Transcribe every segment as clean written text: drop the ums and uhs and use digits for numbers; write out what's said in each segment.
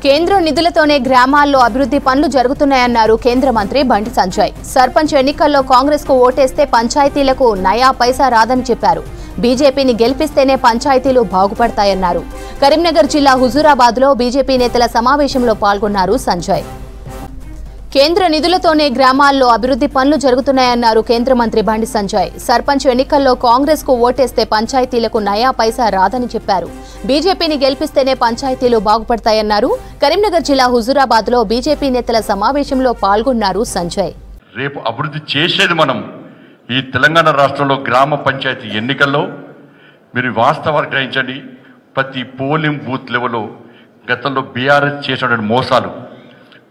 కేంద్ర నిధులతోనే గ్రామాల్లో అభివృద్ధి పనులు జరుగుతున్నాయన్నారు కేంద్ర మంత్రి బండి సంజయ్. సర్పంచ్ ఎన్నికల్లో కాంగ్రెస్ కు ఓటేస్తే పంచాయతీలకు నయా పైసా రాదని చెప్పారు. బీజేపీని గెలిపిస్తేనే పంచాయతీలు బాగుపడతాయన్నారు. కరీంనగర్ జిల్లా హుజూరాబాద్ లో బీజేపీ నేతల సమావేశంలో పాల్గొన్నారు సంజయ్. కేంద్ర నిధులతోనే గ్రామాల్లో అభివృద్ధి పనులు జరుగుతున్నాయన్నారు కేంద్ర మంత్రి బండి సంజయ్. సర్పంచ్ ఎన్నికల్లో కాంగ్రెస్ కు ఓటేస్తే పంచాయతీలకు నయా పైసా రాదని చెప్పారు. బీజేపీని గెలిపిస్తేనే పంచాయతీలు బాగుపడతాయన్నారు. కరీంనగర్ జిల్లా హుజూరాబాద్ లో బీజేపీ నేతల సమావేశంలో పాల్గొన్నారు సంజయ్. రేపు అభివృద్ధి చేసేది మనం ఈ తెలంగాణ రాష్ట్రంలో గ్రామ పంచాయతీ ఎన్నికల్లో మీరు వాస్తవాలు గ్రహించండి. ప్రతి పోలింగ్ బూత్ లెవెల్లో గతంలో బీఆర్ఎస్ చేసినటువంటి మోసాలు,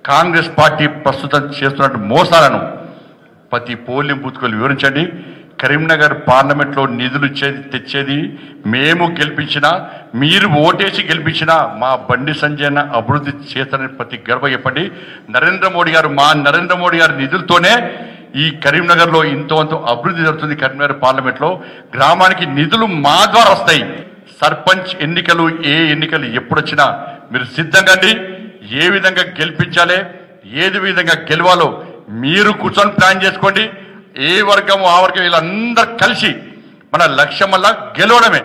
కాంగ్రెస్ పార్టీ ప్రస్తుతం చేస్తున్న మోసాలను ప్రతి పోలింగ్ బూత్కు వివరించండి. కరీంనగర్ పార్లమెంట్లో నిధులు తెచ్చేది మేము గెలిపించినా, మీరు ఓటేసి గెలిపించినా మా బండి సంజయ్ అభివృద్ధి చేస్తారని ప్రతి గర్వ చెప్పండి. నరేంద్ర మోడీ గారి నిధులతోనే ఈ కరీంనగర్లో ఇంతవంత అభివృద్ధి జరుగుతుంది. కరీంనగర్ పార్లమెంట్లో గ్రామానికి నిధులు మా ద్వారా వస్తాయి. సర్పంచ్ ఎన్నికలు ఏ ఎన్నికలు ఎప్పుడొచ్చినా మీరు సిద్ధంగా ఏ విధంగా గెలిపించాలి, ఏది విధంగా గెలవాలో మీరు కూర్చొని ప్లాన్ చేసుకోండి. ఏ వర్గం ఆ వర్గం వీళ్ళందరూ కలిసి మన లక్ష్యం వల్ల గెలవడమే.